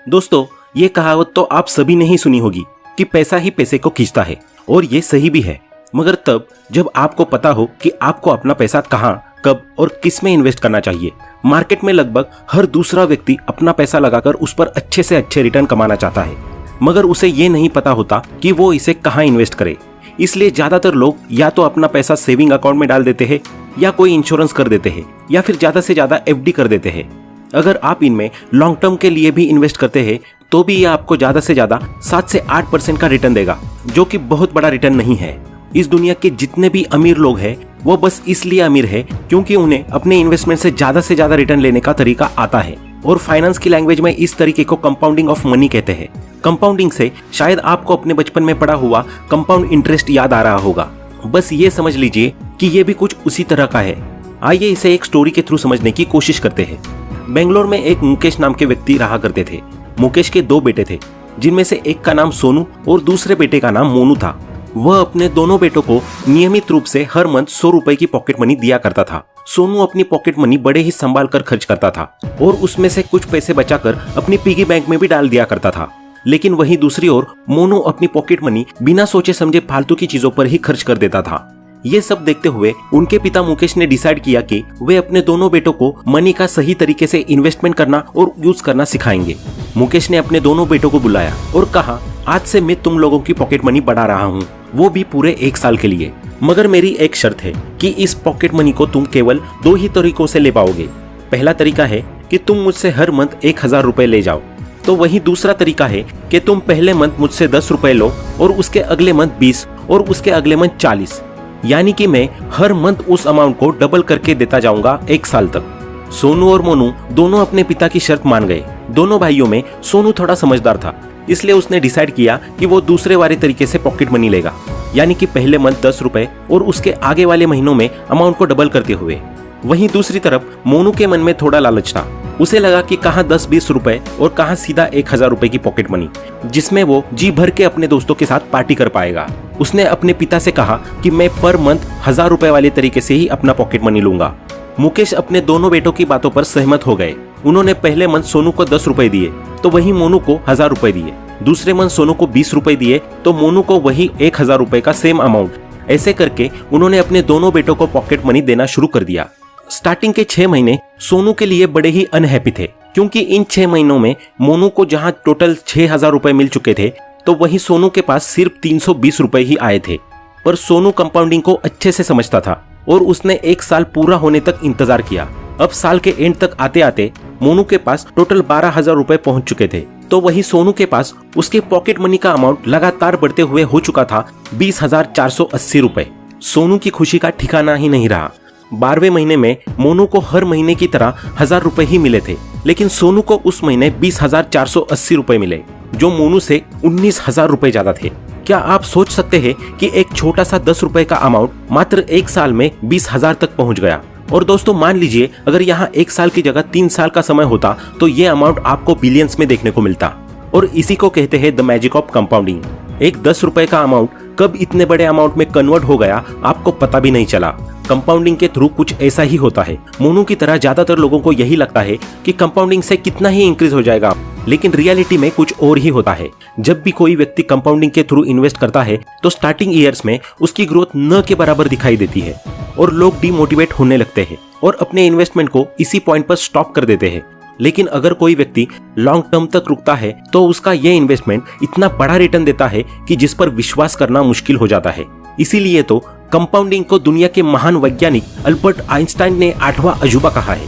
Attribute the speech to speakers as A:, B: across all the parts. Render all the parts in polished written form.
A: दोस्तों, ये कहावत तो आप सभी ने ही सुनी होगी कि पैसा ही पैसे को खींचता है, और ये सही भी है, मगर तब जब आपको पता हो कि आपको अपना पैसा कहाँ, कब और किस में इन्वेस्ट करना चाहिए। मार्केट में लगभग हर दूसरा व्यक्ति अपना पैसा लगाकर उस पर अच्छे से अच्छे रिटर्न कमाना चाहता है, मगर उसे ये नहीं पता होता कि वो इसे कहाँ इन्वेस्ट करे। इसलिए ज्यादातर लोग या तो अपना पैसा सेविंग अकाउंट में डाल देते हैं, या कोई इंश्योरेंस कर देते हैं, या फिर ज्यादा से ज्यादा एफडी कर देते हैं। अगर आप इनमें लॉन्ग टर्म के लिए भी इन्वेस्ट करते हैं तो भी ये आपको ज्यादा से ज्यादा 7 से 8% का रिटर्न देगा, जो कि बहुत बड़ा रिटर्न नहीं है। इस दुनिया के जितने भी अमीर लोग हैं वो बस इसलिए अमीर है क्योंकि उन्हें अपने इन्वेस्टमेंट से ज्यादा रिटर्न लेने का तरीका आता है, और फाइनेंस की लैंग्वेज में इस तरीके को कंपाउंडिंग ऑफ मनी कहते हैं। कंपाउंडिंग से शायद आपको अपने बचपन में पढ़ा हुआ कंपाउंड इंटरेस्ट याद आ रहा होगा। बस ये समझ लीजिए कि ये भी कुछ उसी तरह का है। आइए इसे एक स्टोरी के थ्रू समझने की कोशिश करते हैं। बेंगलोर में एक मुकेश नाम के व्यक्ति रहा करते थे। मुकेश के 2 बेटे थे, जिनमें से एक का नाम सोनू और दूसरे बेटे का नाम मोनू था। वह अपने दोनों बेटों को नियमित रूप से हर मंथ 100 रुपए की पॉकेट मनी दिया करता था। सोनू अपनी पॉकेट मनी बड़े ही संभाल कर खर्च करता था और उसमें से कुछ पैसे बचाकर अपनी पिगी बैंक में भी डाल दिया करता था। लेकिन वहीं दूसरी ओर मोनू अपनी पॉकेट मनी बिना सोचे समझे फालतू की चीजों पर ही खर्च कर देता था। ये सब देखते हुए उनके पिता मुकेश ने डिसाइड किया कि वे अपने दोनों बेटों को मनी का सही तरीके से इन्वेस्टमेंट करना और यूज करना सिखाएंगे। मुकेश ने अपने दोनों बेटों को बुलाया और कहा, आज से मैं तुम लोगों की पॉकेट मनी बढ़ा रहा हूँ, वो भी पूरे 1 साल के लिए। मगर मेरी एक शर्त है कि इस पॉकेट मनी को तुम केवल 2 ही तरीकों से ले पाओगे। पहला तरीका है कि तुम मुझसे हर मंथ 1000 रुपए ले जाओ, तो वही दूसरा तरीका है कि तुम पहले मंथ मुझसे 10 रुपए लो और उसके अगले मंथ 20 और उसके अगले मंथ 40, यानी कि मैं हर मंथ उस अमाउंट को डबल करके देता जाऊंगा 1 साल तक। सोनू और मोनू दोनों अपने पिता की शर्त मान गए। दोनों भाइयों में सोनू थोड़ा समझदार था, इसलिए उसने डिसाइड किया कि वो दूसरे वाले तरीके से पॉकेट मनी लेगा, यानी कि पहले मंथ 10 रुपए और उसके आगे वाले महीनों में अमाउंट को डबल करते हुए। वहीं दूसरी तरफ मोनू के मन में थोड़ा लालच था। उसे लगा कि कहाँ 10-20 रुपए और कहाँ सीधा 1000 रुपए की पॉकेट मनी, जिसमें वो जी भर के अपने दोस्तों के साथ पार्टी कर पाएगा। उसने अपने पिता से कहा कि मैं पर मंथ 1000 रुपए वाले तरीके से ही अपना पॉकेट मनी लूंगा। मुकेश अपने दोनों बेटों की बातों पर सहमत हो गए। उन्होंने पहले मंथ सोनू को 10 रुपए दिए तो वही मोनू को 1000 रुपए दिए। दूसरे मंथ सोनू को 20 रुपए दिए तो मोनू को वही 1000 रुपए का सेम अमाउंट। ऐसे करके उन्होंने अपने दोनों बेटों को पॉकेट मनी देना शुरू कर दिया। स्टार्टिंग के 6 महीने सोनू के लिए बड़े ही अनहैप्पी थे, क्योंकि इन 6 महीनों में मोनू को जहां टोटल 6000 रुपए मिल चुके थे, तो वहीं सोनू के पास सिर्फ 320 रुपए ही आए थे। पर सोनू कंपाउंडिंग को अच्छे से समझता था और उसने 1 साल पूरा होने तक इंतजार किया। अब साल के एंड तक आते आते मोनू के पास टोटल 12000 रुपए पहुंच चुके थे, तो वही सोनू के पास उसके पॉकेट मनी का अमाउंट लगातार बढ़ते हुए हो चुका था 20,480 रुपए। सोनू की खुशी का ठिकाना ही नहीं रहा। 12वें महीने में मोनू को हर महीने की तरह 1000 रुपए ही मिले थे, लेकिन सोनू को उस महीने 20,480 रुपए मिले, जो मोनू से 19,000 रुपए ज्यादा थे। क्या आप सोच सकते हैं कि एक छोटा सा 10 रुपए का अमाउंट मात्र 1 साल में 20,000 तक पहुंच गया। और दोस्तों, मान लीजिए अगर यहाँ 1 साल की जगह 3 साल का समय होता तो ये अमाउंट आपको बिलियंस में देखने को मिलता। और इसी को कहते हैं द मैजिक ऑफ कंपाउंडिंग। एक 10 रुपए का अमाउंट कब इतने बड़े अमाउंट में कन्वर्ट हो गया आपको पता भी नहीं चला। कंपाउंडिंग के थ्रू कुछ ऐसा ही होता है। मोनू की तरह ज्यादातर लोगों को यही लगता है कि कंपाउंडिंग से कितना ही इंक्रीज हो जाएगा, लेकिन रियलिटी में कुछ और ही होता है। जब भी कोई व्यक्ति कंपाउंडिंग के थ्रू इन्वेस्ट करता है तो स्टार्टिंग ईयर्स में उसकी ग्रोथ न के बराबर दिखाई देती है और लोग डिमोटिवेट होने लगते हैं और अपने इन्वेस्टमेंट को इसी पॉइंट पर स्टॉप कर देते हैं। लेकिन अगर कोई व्यक्ति लॉन्ग टर्म तक रुकता है तो उसका यह इन्वेस्टमेंट इतना बड़ा रिटर्न देता है कि जिस पर विश्वास करना मुश्किल हो जाता है। इसीलिए तो कंपाउंडिंग को दुनिया के महान वैज्ञानिक अल्बर्ट आइंस्टाइन ने 8वां अजूबा कहा है।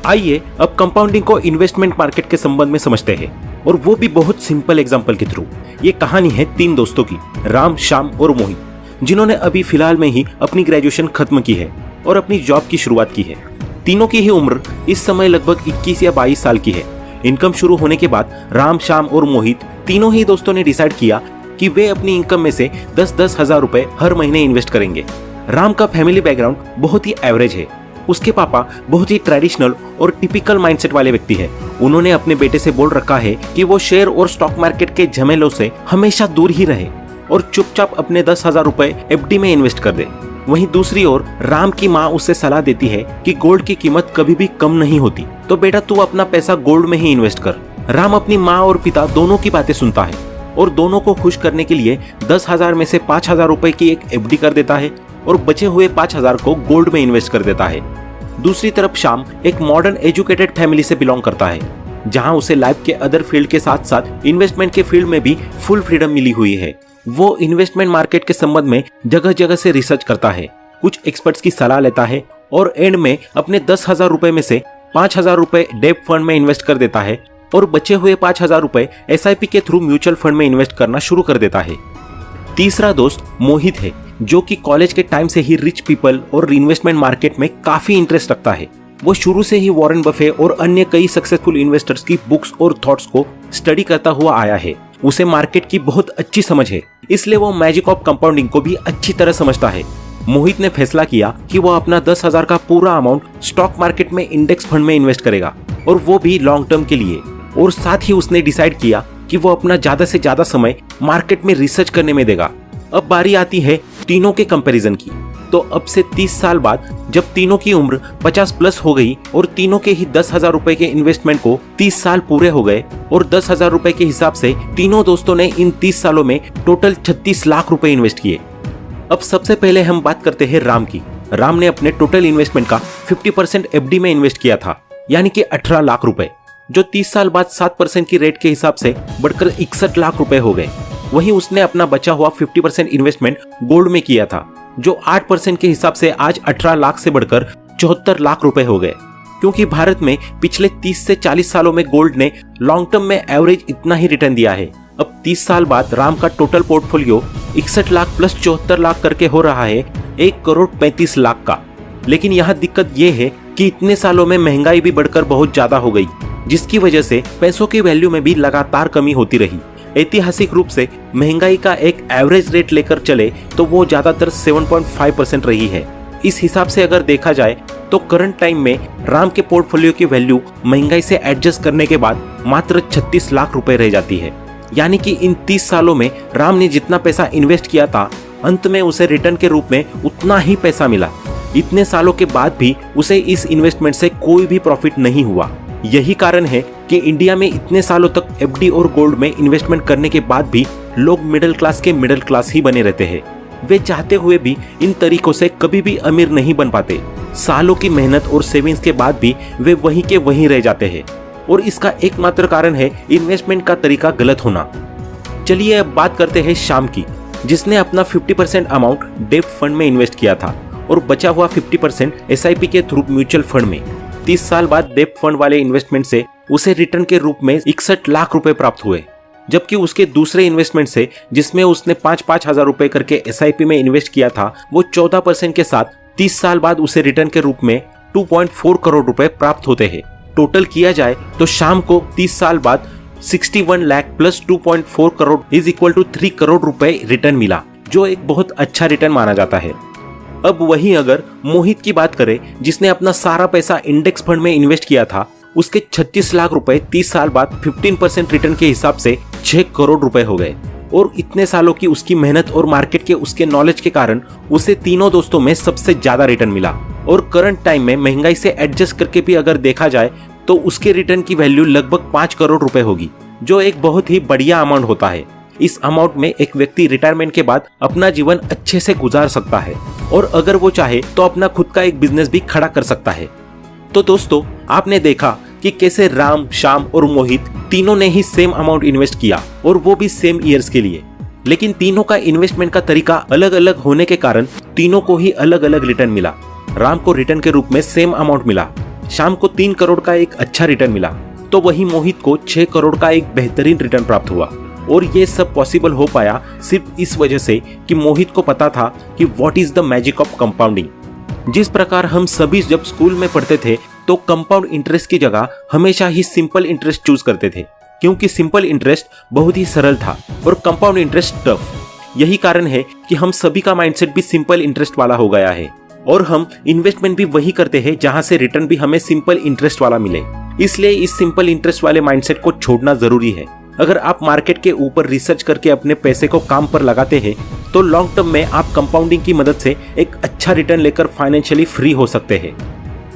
A: आइए अब कंपाउंडिंग को इन्वेस्टमेंट मार्केट के संबंध में समझते हैं, और वो भी बहुत सिंपल एग्जांपल के थ्रू। ये कहानी है 3 दोस्तों की, राम, श्याम और मोहित, जिन्होंने अभी फिलहाल में ही अपनी ग्रेजुएशन खत्म की है और अपनी जॉब की शुरुआत की है। तीनों की ही उम्र इस समय लगभग 21 या 22 साल की है। इनकम शुरू होने के बाद राम, श्याम और मोहित तीनों ही दोस्तों ने डिसाइड किया कि वे अपनी इनकम में से 10-10 हजार रुपए हर महीने इन्वेस्ट करेंगे। राम का फैमिली बैकग्राउंड बहुत ही एवरेज है। उसके पापा बहुत ही ट्रेडिशनल और टिपिकल माइंडसेट वाले व्यक्ति है। उन्होंने अपने बेटे से बोल रखा है कि वो शेयर और स्टॉक मार्केट के झमेलों से हमेशा दूर ही रहे और चुपचाप अपने 10,000 रुपए एफडी में इन्वेस्ट कर दे। वहीं दूसरी ओर राम की माँ उसे सलाह देती है कि गोल्ड की कीमत कभी भी कम नहीं होती, तो बेटा तू अपना पैसा गोल्ड में ही इन्वेस्ट कर। राम अपनी माँ और पिता दोनों की बातें सुनता है और दोनों को खुश करने के लिए 10,000 में से 5,000 रुपए की एक एफडी कर देता है और बचे हुए 5,000 को गोल्ड में इन्वेस्ट कर देता है। दूसरी तरफ श्याम एक मॉडर्न एजुकेटेड फैमिली से बिलोंग करता है, जहां उसे लाइफ के अदर फील्ड के साथ साथ इन्वेस्टमेंट के फील्ड में भी फुल फ्रीडम मिली हुई है। वो इन्वेस्टमेंट मार्केट के संबंध में जगह जगह से रिसर्च करता है, कुछ एक्सपर्ट्स की सलाह लेता है और एंड में अपने 10,000 रुपए में से 5,000 रुपए डेब्ट फंड में इन्वेस्ट कर देता है और बचे हुए 5,000 रुपए SIP के थ्रू म्यूचुअल फंड में इन्वेस्ट करना शुरू कर देता है। तीसरा दोस्त मोहित है, जो कि कॉलेज के टाइम से ही रिच पीपल और इन्वेस्टमेंट मार्केट में काफी इंटरेस्ट रखता है। वो शुरू से ही वॉरेन बफे और अन्य कई सक्सेसफुल इन्वेस्टर्स की बुक्स और थॉट्स को स्टडी करता हुआ आया है। उसे मार्केट की बहुत अच्छी समझ है, इसलिए वो मैजिक ऑफ कंपाउंडिंग को भी अच्छी तरह समझता है। मोहित ने फैसला किया कि वो अपना 10,000 का पूरा अमाउंट स्टॉक मार्केट में इंडेक्स फंड में इन्वेस्ट करेगा, और वो भी लॉन्ग टर्म के लिए। और साथ ही उसने डिसाइड किया कि वो अपना ज्यादा से ज्यादा समय मार्केट में रिसर्च करने में देगा। अब बारी आती है तीनों के कंपैरिजन की। तो अब से 30 साल बाद जब तीनों की उम्र 50 प्लस हो गई और तीनों के ही 10,000 रुपए के इन्वेस्टमेंट को 30 साल पूरे हो गए और 10,000 रुपए के हिसाब से तीनों दोस्तों ने इन 30 सालों में टोटल 36 लाख रुपए इन्वेस्ट किए। अब सबसे पहले हम बात करते हैं राम की। राम ने अपने टोटल इन्वेस्टमेंट का 50% FD में इन्वेस्ट किया था, यानी कि 18 लाख रुपए, जो 30 साल बाद 7% की रेट के हिसाब से बढ़कर 61 लाख रुपए हो गए। वहीं उसने अपना बचा हुआ 50% इन्वेस्टमेंट गोल्ड में किया था, जो 8% के हिसाब से आज 18 लाख से बढ़कर 74 लाख रुपए हो गए। क्योंकि भारत में पिछले 30 से 40 सालों में गोल्ड ने लॉन्ग टर्म में एवरेज इतना ही रिटर्न दिया है। अब 30 साल बाद राम का total portfolio 61 lakh plus 74 lakh करके हो रहा है 1,35,00,000 का। लेकिन यहाँ दिक्कत ये है कि इतने सालों में महंगाई भी बढ़कर बहुत ज्यादा हो गई, जिसकी वजह से पैसों की वैल्यू में भी लगातार कमी होती रही। ऐतिहासिक रूप से महंगाई का एक एवरेज रेट लेकर चले तो वो ज्यादातर 7.5% रही है। इस हिसाब से अगर देखा जाए तो करंट टाइम में राम के पोर्टफोलियो की वैल्यू महंगाई से एडजस्ट करने के बाद मात्र 36 लाख रुपए रह जाती है। यानी कि इन 30 सालों में राम ने जितना पैसा इन्वेस्ट किया था, अंत में उसे रिटर्न के रूप में उतना ही पैसा मिला। इतने सालों के बाद भी उसे इस इन्वेस्टमेंट से कोई भी प्रॉफिट नहीं हुआ। यही कारण है कि इंडिया में इतने सालों तक FD और गोल्ड में इन्वेस्टमेंट करने के बाद भी लोग मिडिल क्लास के मिडिल क्लास ही बने रहते हैं। वे चाहते हुए भी इन तरीकों से कभी भी अमीर नहीं बन पाते। सालों की मेहनत और सेविंग्स के बाद भी वे वहीं के वहीं रह जाते हैं, और इसका एकमात्र कारण है इन्वेस्टमेंट का तरीका गलत होना। चलिए अब बात करते हैं श्याम की, जिसने अपना 50% अमाउंट डेब्ट फंड में इन्वेस्ट किया था और बचा हुआ 50% SIP के थ्रू म्यूचुअल फंड में। 30 साल बाद डेब्ट फंड वाले इन्वेस्टमेंट से उसे रिटर्न के रूप में 61 लाख रुपए प्राप्त हुए, जबकि उसके दूसरे इन्वेस्टमेंट से, जिसमें उसने 5-5 हजार रुपए करके SIP में इन्वेस्ट किया था, वो 14% के साथ 30 साल बाद उसे रिटर्न के रूप में 2.4 करोड़ रुपए प्राप्त होते हैं। टोटल किया जाए तो शाम को 30 साल बाद 61 lakh plus 2.4 crore is equal to 3 crore रुपए रिटर्न मिला, जो एक बहुत अच्छा रिटर्न माना जाता है। अब वहीं अगर मोहित की बात करें, जिसने अपना सारा पैसा इंडेक्स फंड में इन्वेस्ट किया था, उसके 36 लाख रुपए 30 साल बाद 15% रिटर्न के हिसाब से 6 करोड़ रुपए हो गए। और इतने सालों की उसकी मेहनत और मार्केट के उसके नॉलेज के कारण उसे तीनों दोस्तों में सबसे ज्यादा रिटर्न मिला। और करंट टाइम में महंगाई से एडजस्ट करके भी अगर देखा जाए तो उसके रिटर्न की वैल्यू लगभग 5 करोड़ रुपए होगी, जो एक बहुत ही बढ़िया अमाउंट होता है। इस अमाउंट में एक व्यक्ति रिटायरमेंट के बाद अपना जीवन अच्छे से गुजार सकता है, और अगर वो चाहे तो अपना खुद का एक बिजनेस भी खड़ा कर सकता है। तो दोस्तों, आपने देखा कि कैसे राम, श्याम और मोहित तीनों ने ही सेम अमाउंट इन्वेस्ट किया, और वो भी सेम ईयर्स के लिए। लेकिन तीनों का इन्वेस्टमेंट का तरीका अलग अलग होने के कारण तीनों को ही अलग अलग रिटर्न मिला। राम को रिटर्न के रूप में सेम अमाउंट मिला, श्याम को 3 करोड़ का एक अच्छा रिटर्न मिला, तो वहीं मोहित को 6 करोड़ का एक बेहतरीन रिटर्न प्राप्त हुआ। और ये सब पॉसिबल हो पाया सिर्फ इस वजह से कि मोहित को पता था कि what is the magic of compounding. जिस प्रकार हम सभी जब स्कूल में पढ़ते थे तो कंपाउंड इंटरेस्ट की जगह हमेशा ही सिंपल इंटरेस्ट चूज करते थे, क्योंकि सिंपल इंटरेस्ट बहुत ही सरल था और कंपाउंड इंटरेस्ट टफ। यही कारण है कि हम सभी का माइंडसेट भी सिंपल इंटरेस्ट वाला हो गया है, और हम इन्वेस्टमेंट भी वही करते हैं जहां से रिटर्न भी हमें सिंपल इंटरेस्ट वाला मिले। इसलिए इस सिंपल इंटरेस्ट वाले माइंडसेट को छोड़ना जरूरी है। अगर आप मार्केट के ऊपर रिसर्च करके अपने पैसे को काम पर लगाते हैं तो लॉन्ग टर्म में आप कंपाउंडिंग की मदद से एक अच्छा रिटर्न लेकर फाइनेंशियली फ्री हो सकते हैं।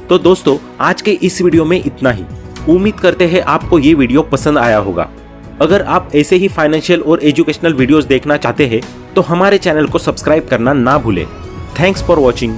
A: तो दोस्तों, आज के इस वीडियो में इतना ही। उम्मीद करते हैं आपको ये वीडियो पसंद आया होगा। अगर आप ऐसे ही फाइनेंशियल और एजुकेशनल वीडियोस देखना चाहते हैं तो हमारे चैनल को सब्सक्राइब करना ना भूलें। Thanks for watching.